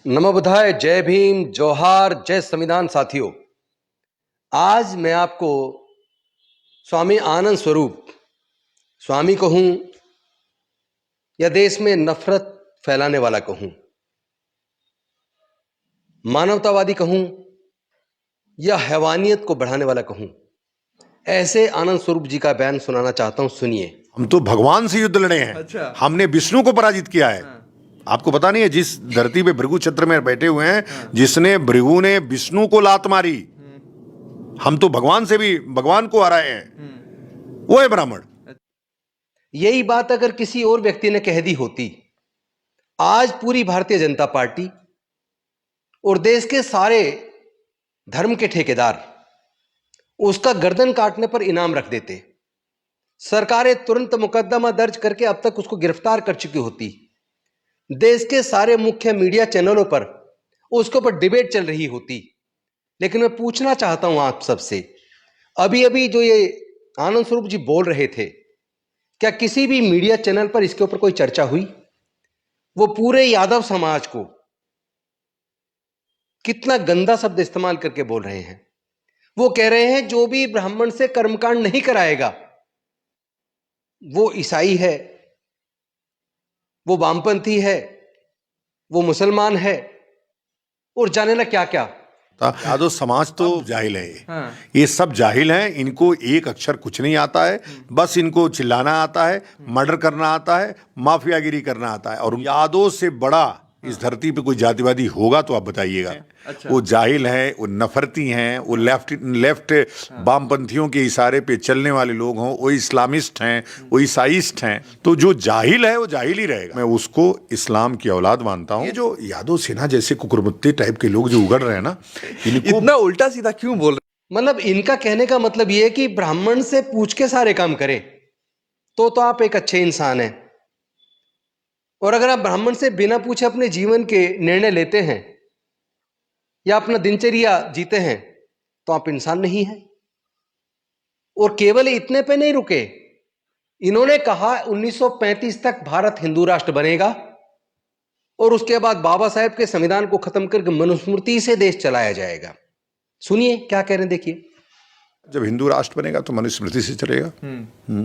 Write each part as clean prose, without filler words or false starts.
नमो बुद्धाय, जय भीम, जोहार, जय संविधान। साथियों, आज मैं आपको स्वामी आनंद स्वरूप, स्वामी कहूं या देश में नफरत फैलाने वाला कहूं, मानवतावादी कहूं या हैवानियत को बढ़ाने वाला कहूं, ऐसे आनंद स्वरूप जी का बयान सुनाना चाहता हूं। सुनिए। हम तो भगवान से युद्ध लड़े हैं। अच्छा। हमने विष्णु को पराजित किया है। हाँ। आपको पता नहीं है, जिस धरती पे भृगु क्षेत्र में बैठे हुए हैं, जिसने भृगु ने विष्णु को लात मारी, हम तो भगवान से भी भगवान को हराए हैं। वो है ब्राह्मण। यही बात अगर किसी और व्यक्ति ने कह दी होती, आज पूरी भारतीय जनता पार्टी और देश के सारे धर्म के ठेकेदार उसका गर्दन काटने पर इनाम रख देते। सरकारें तुरंत मुकदमा दर्ज करके अब तक उसको गिरफ्तार कर चुकी होती। देश के सारे मुख्य मीडिया चैनलों पर उसके ऊपर डिबेट चल रही होती। लेकिन मैं पूछना चाहता हूं आप सबसे, अभी अभी जो ये आनंद स्वरूप जी बोल रहे थे, क्या किसी भी मीडिया चैनल पर इसके ऊपर कोई चर्चा हुई? वो पूरे यादव समाज को कितना गंदा शब्द इस्तेमाल करके बोल रहे हैं। वो कह रहे हैं जो भी ब्राह्मण से कर्मकांड नहीं कराएगा वो ईसाई है, वो वामपंथी है, वो मुसलमान है, और जाने ना क्या क्या। यादव समाज तो जाहिल है। हाँ। ये सब जाहिल हैं। इनको एक अक्षर कुछ नहीं आता है, बस इनको चिल्लाना आता है, मर्डर करना आता है, माफियागिरी करना आता है। और यादव से बड़ा इस धरती पे कोई जातिवादी होगा तो आप बताइएगा। अच्छा। वो जाहिल है, वो नफरती हैं, वो लेफ्ट वामपंथियों के इशारे पे चलने वाले लोग हों, वो इस्लामिस्ट हैं, वो ईसाइस्ट हैं। तो जो जाहिल है वो जाहिल ही रहेगा। मैं उसको इस्लाम की औलाद मानता हूँ। ये जो यादव सेना जैसे कुकुरमुत्ते टाइप के लोग जो उगड़ रहे हैं ना, इनको इतना उल्टा सीधा क्यों बोल रहे? मतलब इनका कहने का मतलब ये है कि ब्राह्मण से पूछ के सारे काम करें तो आप एक अच्छे इंसान हैं, और अगर आप ब्राह्मण से बिना पूछे अपने जीवन के निर्णय लेते हैं या अपना दिनचर्या जीते हैं तो आप इंसान नहीं हैं। और केवल इतने पे नहीं रुके, इन्होंने कहा 1935 तक भारत हिंदू राष्ट्र बनेगा और उसके बाद बाबा साहेब के संविधान को खत्म करके मनुस्मृति से देश चलाया जाएगा। सुनिए क्या कह रहे हैं, देखिए। जब हिंदू राष्ट्र बनेगा तो मनुस्मृति से चलेगा।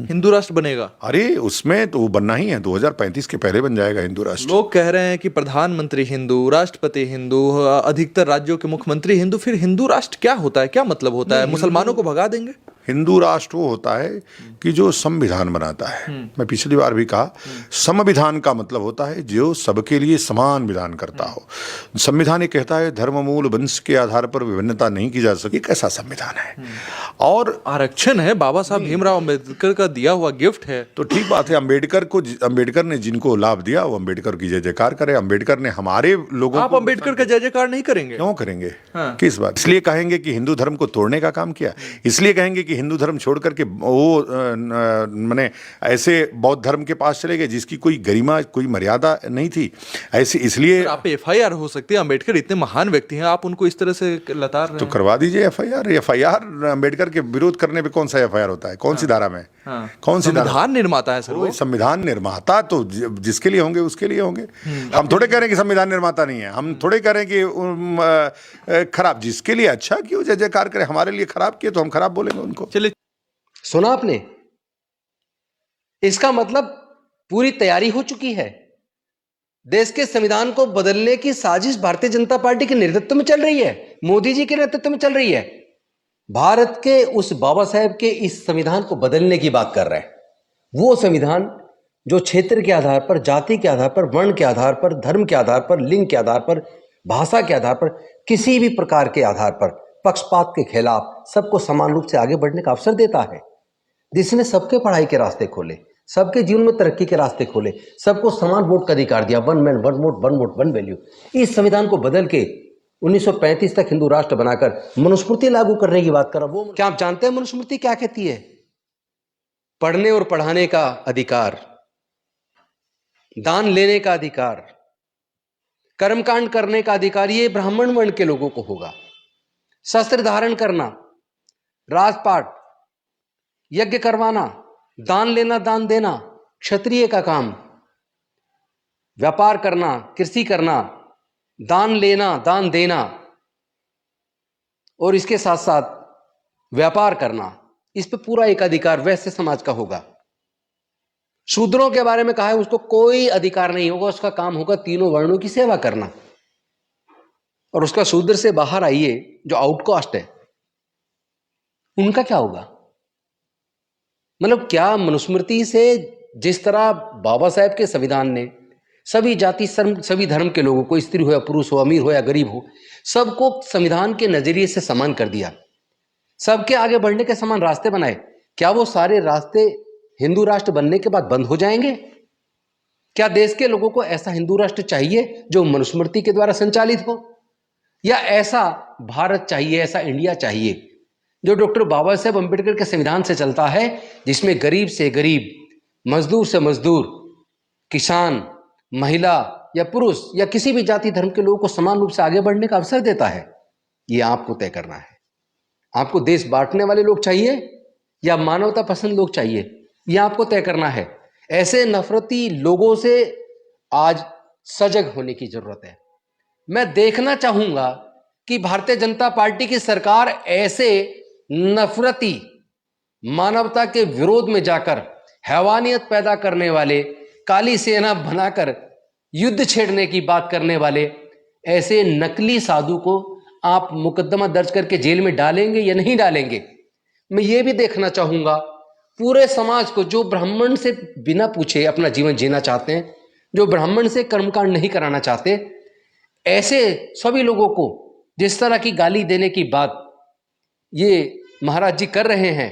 हिंदू राष्ट्र बनेगा? अरे उसमें तो वो बनना ही है, 2035 के पहले बन जाएगा हिंदू राष्ट्र। लोग कह रहे हैं कि प्रधानमंत्री हिंदू, राष्ट्रपति हिंदू, अधिकतर राज्यों के मुख्यमंत्री हिंदू। फिर हिंदू राष्ट्र क्या होता है, क्या मतलब होता है? मुसलमानों को भगा देंगे? हिंदू राष्ट्र वो होता है कि जो संविधान बनाता है। मैं पिछली बार भी कहा, संविधान का मतलब होता है जो सबके लिए समान विधान करता हो। संविधान ये कहता है धर्म मूल वंश के आधार पर विभिन्नता नहीं की जा सकती। एक ऐसा संविधान है। और आरक्षण है, बाबा साहब भीमराव अम्बेडकर का दिया हुआ गिफ्ट है। तो ठीक बात है, अम्बेडकर ने जिनको लाभ दिया वो अम्बेडकर की जय जयकार करे। अम्बेडकर ने हमारे लोगों आप अम्बेडकर का जय जयकार नहीं करेंगे? क्यों करेंगे? हाँ। किस बात? इसलिए कहेंगे कि हिंदू धर्म को तोड़ने का काम किया, इसलिए कहेंगे कि हिंदू धर्म छोड़ करके वो माने ऐसे बौद्ध धर्म के पास चले गए जिसकी कोई गरिमा, कोई मर्यादा नहीं थी। ऐसे इसलिए आप एफआईआर हो सकती है। अम्बेडकर इतने महान व्यक्ति हैं, आप उनको इस तरह से लताड़ रहे तो हैं। करवा दीजिए एफआईआर। एफआईआर अम्बेडकर के विरोध करने पे कौन सा एफआईआर होता है? कौन सी धारा में? हाँ। कौन सी धारा? संविधान निर्माता है सर वो। संविधान निर्माता तो जिसके लिए होंगे उसके लिए होंगे। हम थोड़े कह रहे हैं कि संविधान निर्माता नहीं है, हम थोड़े कह रहे हैं कि खराब। जिसके लिए अच्छा क्यों जय जयकार करे, हमारे लिए खराब किए तो हम खराब बोलेंगे उनको। चलिए, सुना आपने? इसका मतलब पूरी तैयारी हो चुकी है। देश के संविधान को बदलने की साजिश भारतीय जनता पार्टी के नेतृत्व में चल रही है, मोदी जी के नेतृत्व में चल रही है। भारत के उस बाबा साहेब के इस संविधान को बदलने की बात कर रहे हैं। वो संविधान जो क्षेत्र के आधार पर, जाति के आधार पर, वर्ण के आधार पर, धर्म के आधार पर, लिंग के आधार पर, भाषा के आधार पर, किसी भी प्रकार के आधार पर पक्षपात के खिलाफ सबको समान रूप से आगे बढ़ने का अवसर देता है, जिसने सबके पढ़ाई के रास्ते खोले, सबके जीवन में तरक्की के रास्ते खोले, सबको समान वोट का अधिकार दिया। One man one vote, one vote one value. इस संविधान को बदल के 1935 तक हिंदू राष्ट्र बनाकर मनुस्मृति लागू करने की बात कर रहा। वो क्या आप जानते हैं मनुस्मृति क्या कहती है? पढ़ने और पढ़ाने का अधिकार, दान लेने का अधिकार, कर्मकांड करने का अधिकार ये ब्राह्मण वर्ण के लोगों को होगा। शस्त्र धारण करना, राजपाट, यज्ञ करवाना, दान लेना, दान देना क्षत्रिय का काम, व्यापार करना, कृषि करना, दान लेना, दान देना और इसके साथ साथ व्यापार करना, इस पे पूरा एक अधिकार वैश्य समाज का होगा। शूद्रों के बारे में कहा है उसको कोई अधिकार नहीं होगा, उसका काम होगा तीनों वर्णों की सेवा करना। और उसका शूद्र से बाहर आइए जो आउटकास्ट है, उनका क्या होगा? मतलब क्या मनुस्मृति से जिस तरह बाबा साहेब के संविधान ने सभी जाति सभी धर्म के लोगों को, स्त्री हो या पुरुष हो, अमीर हो या गरीब हो, सबको संविधान के नजरिए से समान कर दिया, सबके आगे बढ़ने के समान रास्ते बनाए, क्या वो सारे रास्ते हिंदू राष्ट्र बनने के बाद बंद हो जाएंगे? क्या देश के लोगों को ऐसा हिंदू राष्ट्र चाहिए जो मनुस्मृति के द्वारा संचालित हो, या ऐसा भारत चाहिए, ऐसा इंडिया चाहिए जो डॉक्टर बाबा साहेब अंबेडकर के संविधान से चलता है, जिसमें गरीब से गरीब, मजदूर से मजदूर, किसान, महिला या पुरुष या किसी भी जाति धर्म के लोगों को समान रूप से आगे बढ़ने का अवसर देता है? ये आपको तय करना है। आपको देश बांटने वाले लोग चाहिए या मानवता पसंद लोग चाहिए, यह आपको तय करना है। ऐसे नफरती लोगों से आज सजग होने की जरूरत है। मैं देखना चाहूंगा कि भारतीय जनता पार्टी की सरकार ऐसे नफरती, मानवता के विरोध में जाकर हैवानियत पैदा करने वाले, काली सेना बनाकर युद्ध छेड़ने की बात करने वाले ऐसे नकली साधु को आप मुकदमा दर्ज करके जेल में डालेंगे या नहीं डालेंगे? मैं ये भी देखना चाहूंगा पूरे समाज को, जो ब्राह्मण से बिना पूछे अपना जीवन जीना चाहते हैं, जो ब्राह्मण से कर्मकांड नहीं कराना चाहते, ऐसे सभी लोगों को जिस तरह की गाली देने की बात ये महाराज जी कर रहे हैं,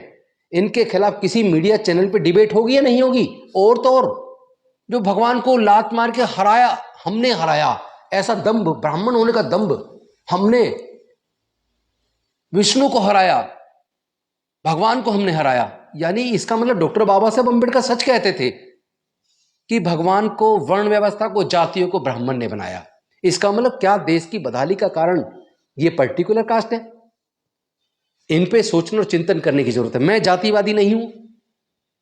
इनके खिलाफ किसी मीडिया चैनल पे डिबेट होगी या नहीं होगी? और तो और जो भगवान को लात मार के हराया, हमने हराया, ऐसा दंभ, ब्राह्मण होने का दंभ, हमने विष्णु को हराया, भगवान को हमने हराया, यानी इसका मतलब डॉक्टर बाबा साहेब अंबेडकर सच कहते थे कि भगवान को, वर्ण व्यवस्था को, जातियों को ब्राह्मण ने बनाया। इसका मतलब क्या देश की बदहाली का कारण ये पर्टिकुलर कास्ट है? इन पे सोचने और चिंतन करने की जरूरत है। मैं जातिवादी नहीं हूं,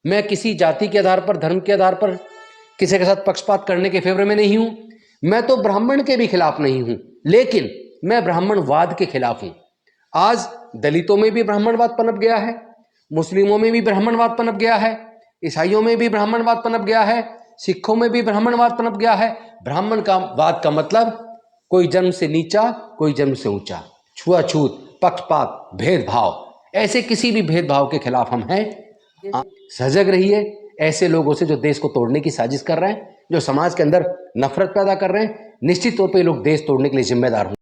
मैं किसी जाति के आधार पर, धर्म के आधार पर किसी के साथ पक्षपात करने के फेवर में नहीं हूं। मैं तो ब्राह्मण के भी खिलाफ नहीं हूं, लेकिन मैं ब्राह्मणवाद के खिलाफ हूं। आज दलितों में भी ब्राह्मणवाद पनप गया है, मुस्लिमों में भी ब्राह्मणवाद पनप गया है, ईसाइयों में भी ब्राह्मणवाद पनप गया है, सिखों में भी ब्राह्मणवाद पनप गया है। ब्राह्मण का वाद का मतलब कोई जन्म से नीचा, कोई जन्म से ऊंचा, छुआछूत, पक्षपात, भेदभाव, ऐसे किसी भी भेदभाव के खिलाफ हम हैं। सजग रहिए ऐसे लोगों से जो देश को तोड़ने की साजिश कर रहे हैं, जो समाज के अंदर नफरत पैदा कर रहे हैं। निश्चित तौर पे लोग देश तोड़ने के लिए जिम्मेदार हों।